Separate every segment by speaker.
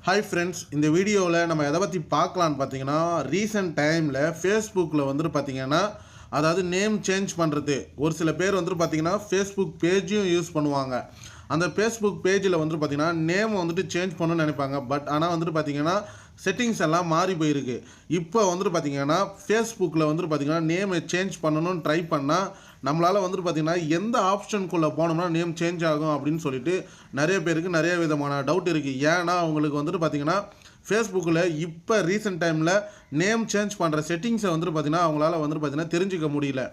Speaker 1: Hi friends, இந்த வீடியோவில் நம்ம எதை பற்றி பார்க்கலான்னு பார்த்தீங்கன்னா ரீசெண்ட் டைமில் ஃபேஸ்புக்கில் பார்த்தீங்கன்னா அதாவது நேம் சேஞ்ச் பண்ணுறது ஒரு சில பேர் பார்த்தீங்கன்னா ஃபேஸ்புக் பேஜையும் யூஸ் பண்ணுவாங்க. அந்த ஃபேஸ்புக் பேஜில் பார்த்தீங்கன்னா நேம் சேஞ்ச் பண்ணணும்னு நினைப்பாங்க. பட் ஆனால் பார்த்தீங்கன்னா செட்டிங்ஸ் எல்லாம் மாறி போயிருக்கு. இப்போ பார்த்தீங்கன்னா ஃபேஸ்புக்கில் பார்த்தீங்கன்னா நேமை சேஞ்ச் பண்ணணும்னு ட்ரை பண்ணால் நம்மளால் பார்த்தீங்கன்னா எந்த ஆப்ஷனுக்குள்ளே போனோம்னா நேம் சேஞ்ச் ஆகும் அப்படின்னு சொல்லிட்டு நிறைய பேருக்கு நிறைய விதமான டவுட் இருக்குது. ஏன்னா அவங்களுக்கு பார்த்தீங்கன்னா ஃபேஸ்புக்கில் இப்போ ரீசெண்ட் டைமில் நேம் சேஞ்ச் பண்ணுற செட்டிங்ஸை பார்த்தீங்கன்னா அவங்களால பார்த்தீங்கன்னா தெரிஞ்சிக்க முடியல.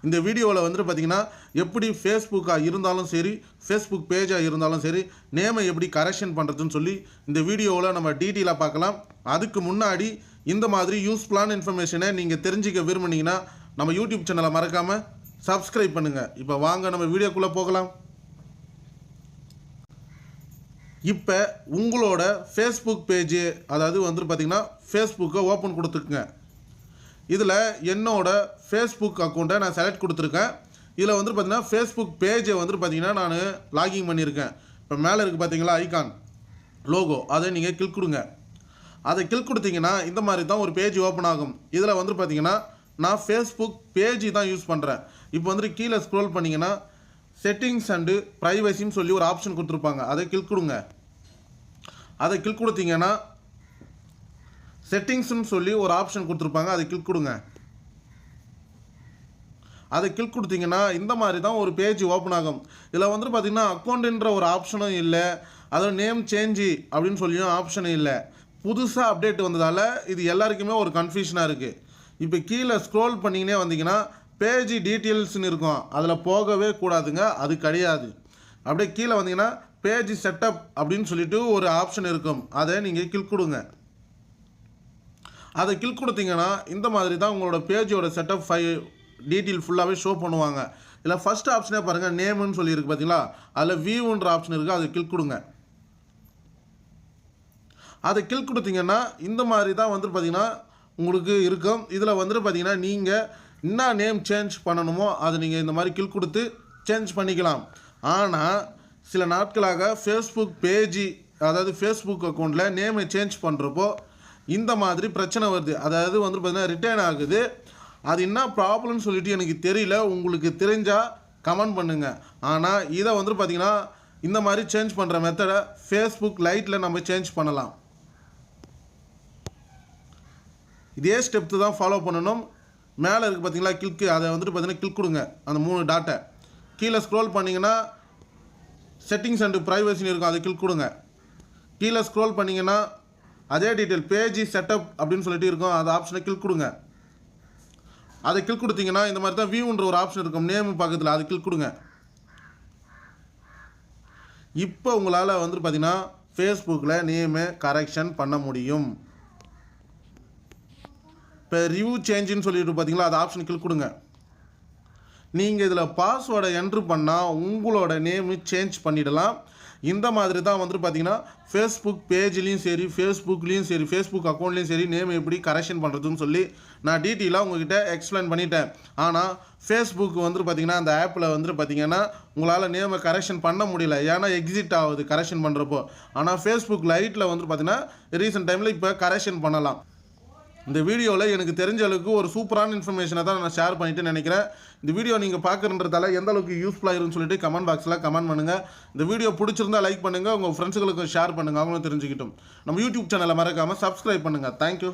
Speaker 1: இந்த வீடியோவில் பார்த்தீங்கன்னா எப்படி ஃபேஸ்புக்காக இருந்தாலும் சரி ஃபேஸ்புக் பேஜாக இருந்தாலும் சரி நேமை எப்படி கரெக்ஷன் பண்ணுறதுன்னு சொல்லி இந்த வீடியோவில் நம்ம டீட்டெயிலாக பார்க்கலாம். அதுக்கு முன்னாடி இந்த மாதிரி யூஸ்ஃபுல்லான இன்ஃபர்மேஷனை நீங்கள் தெரிஞ்சிக்க விரும்புனீங்கன்னா நம்ம யூடியூப் சேனலை மறக்காமல் சப்ஸ்கிரைப் பண்ணுங்கள். இப்போ வாங்க நம்ம வீடியோக்குள்ளே போகலாம். இப்போ உங்களோட ஃபேஸ்புக் பேஜ் அதாவது பார்த்தீங்கன்னா ஃபேஸ்புக்கை ஓப்பன் கொடுத்துக்குங்க. இதில் என்னோட ஃபேஸ்புக் அக்கௌண்ட்டை நான் செலக்ட் கொடுத்துருக்கேன். இதில் பார்த்தீங்கன்னா ஃபேஸ்புக் பேஜை பார்த்தீங்கன்னா நான் லாகின் பண்ணியிருக்கேன். இப்போ மேலே இருக்குது பார்த்தீங்களா ஐகான் லோகோ, அதை நீங்கள் கிளிக் கொடுங்க. அதை கிளிக் கொடுத்தீங்கன்னா இந்த மாதிரி தான் ஒரு பேஜ் ஓப்பன் ஆகும். இதில் பார்த்தீங்கன்னா நான் ஃபேஸ்புக் பேஜ் தான் யூஸ் பண்ணுறேன். இப்போ கீழே ஸ்க்ரோல் பண்ணிங்கன்னா செட்டிங்ஸ் அண்டு ப்ரைவசின்னு சொல்லி ஒரு ஆப்ஷன் கொடுத்துருப்பாங்க. அதை கிளிக் கொடுங்க. அதை கிளிக் கொடுத்தீங்கன்னா செட்டிங்ஸ்னு சொல்லி ஒரு ஆப்ஷன் கொடுத்துருப்பாங்க. அதை கிளிக் கொடுங்க. அதை கிளிக் கொடுத்தீங்கன்னா இந்த மாதிரி தான் ஒரு பேஜ் ஓப்பன் ஆகும். இதில் பார்த்தீங்கன்னா அக்கௌண்ட்டுன்ற ஒரு ஆப்ஷனும் இல்லை, அதோட நேம் சேஞ்சு அப்படின்னு சொல்லியும் ஆப்ஷனும் இல்லை. புதுசாக அப்டேட் வந்ததால் இது எல்லாருக்குமே ஒரு கன்ஃபியூஷனாக இருக்குது. இப்போ கீழே ஸ்க்ரோல் பண்ணிங்கன்னே வந்தீங்கன்னா பேஜ் டீட்டெயில்ஸ்னு இருக்கும். அதில் போகவே கூடாதுங்க, அது கிடையாது. அப்படியே கீழே வந்தீங்கன்னா பேஜ் செட்டப் அப்படின்னு சொல்லிட்டு ஒரு ஆப்ஷன் இருக்கும். அதை நீங்கள் கிளிக் கொடுங்க. அதை கிளிக் கொடுத்தீங்கன்னா இந்த மாதிரி தான் உங்களோட பேஜோட செட்டப் டீட்டெயில் ஃபுல்லாகவே ஷோ பண்ணுவாங்க. இல்லை ஃபஸ்ட் ஆப்ஷனே பாருங்கள், நேம்னு சொல்லியிருக்கு பார்த்தீங்களா, அதில் வியூன்ற ஆப்ஷன் இருக்குது. அதை கிளிக் கொடுங்க. அதை கிளிக் கொடுத்தீங்கன்னா இந்த மாதிரி தான் பார்த்தீங்கன்னா உங்களுக்கு இருக்கும். இதில் பார்த்தீங்கன்னா நீங்கள் என்ன நேம் சேஞ்ச் பண்ணணுமோ அதை நீங்கள் இந்த மாதிரி கிளிக் கொடுத்து சேஞ்ச் பண்ணிக்கலாம். ஆனால் சில நாட்களாக ஃபேஸ்புக் பேஜ் அதாவது ஃபேஸ்புக் அக்கௌண்ட்டில் நேமை சேஞ்ச் பண்ணுறப்போ இந்த மாதிரி பிரச்சனை வருது. அதாவது பார்த்தீங்கன்னா ரிட்டர்ன் ஆகுது. அது என்ன ப்ராப்ளம்னு சொல்லிட்டு எனக்கு தெரியல. உங்களுக்கு தெரிஞ்சால் கமெண்ட் பண்ணுங்கள். ஆனால் இதை பார்த்தீங்கன்னா இந்த மாதிரி சேஞ்ச் பண்ணுற மெத்தடை ஃபேஸ்புக் லைட்டில் நம்ம சேஞ்ச் பண்ணலாம். இதே ஸ்டெப்ஸ் தான் ஃபாலோ பண்ணணும். மேலே இருக்குது பார்த்தீங்களா கிளிக்கு, அதை பார்த்தீங்கன்னா கிளிக் கொடுங்க. அந்த 3 டாட்டை கீழே ஸ்க்ரோல் பண்ணிங்கன்னா செட்டிங்ஸ் அண்டு ப்ரைவசின்னு இருக்கும். அதை கிளிக் கொடுங்க. கீழே ஸ்க்ரோல் பண்ணிங்கன்னா அதே டீட்டெயில் பேஜ் செட்டப் அப்படின்னு சொல்லிட்டு இருக்கும். அந்த ஆப்ஷனை கிளிக் கொடுங்க. அதை கிளிக் கொடுத்தீங்கன்னா இந்த மாதிரி தான் வியூன்ற ஒரு ஆப்ஷன் இருக்கும் நேம் பக்கத்தில். அதை கிளிக் கொடுங்க. இப்போ உங்களால் பார்த்தீங்கன்னா ஃபேஸ்புக்கில் நேமை கரெக்ஷன் பண்ண முடியும். இப்போ ரிவ்யூ சேஞ்சுன்னு சொல்லிட்டு பார்த்தீங்களா, அது ஆப்ஷன் கிளிக் கொடுங்க. நீங்கள் இதில் பாஸ்வேர்டை என்ட்ரு பண்ணால் உங்களோட நேமு சேஞ்ச் பண்ணிடலாம். இந்த மாதிரி தான் பார்த்தீங்கன்னா ஃபேஸ்புக் பேஜ்லேயும் சரி ஃபேஸ்புக்லேயும் சரி ஃபேஸ்புக் அக்கௌண்ட்லேயும் சரி நேம் எப்படி கரெக்ஷன் பண்ணுறதுன்னு சொல்லி நான் டீட்டெயிலாக உங்கள்கிட்ட எக்ஸ்பிளைன் பண்ணிட்டேன். ஆனால் ஃபேஸ்புக் பார்த்தீங்கன்னா அந்த ஆப்பில் பார்த்தீங்கன்னா உங்களால் நேமை கரெக்ஷன் பண்ண முடியல. ஏன்னா எக்ஸிட் ஆகுது கரெக்ஷன் பண்ணுறப்போ. ஆனால் ஃபேஸ்புக் லைட்டில் பார்த்தீங்கன்னா ரீசெண்ட் டைமில் இப்போ கரெக்ஷன் பண்ணலாம். இந்த வீடியோவில் எனக்கு தெரிஞ்ச அளவுக்கு ஒரு சூப்பரான இன்ஃபர்மேஷனை தான் நான் ஷேர் பண்ணிவிட்டு நினைக்கிறேன். இந்த வீடியோ நீங்கள் பார்க்குறன்றதால எந்த அளவுக்கு யூஸ்ஃபுல்லாக இருக்குன்னு சொல்லிட்டு கமெண்ட் பாக்ஸில் கமெண்ட் பண்ணுங்கள். இந்த வீடியோ பிடிச்சிருந்தா லைக் பண்ணுங்கள், உங்கள் ஃப்ரெண்ட்ஸுகளுக்கும் ஷேர் பண்ணுங்கள், அவங்களும் தெரிஞ்சுக்கிட்டும். நம்ம யூடியூப் சேனலை மறக்காமல் சப்ஸ்கிரைப் பண்ணுங்கள். தேங்க்யூ.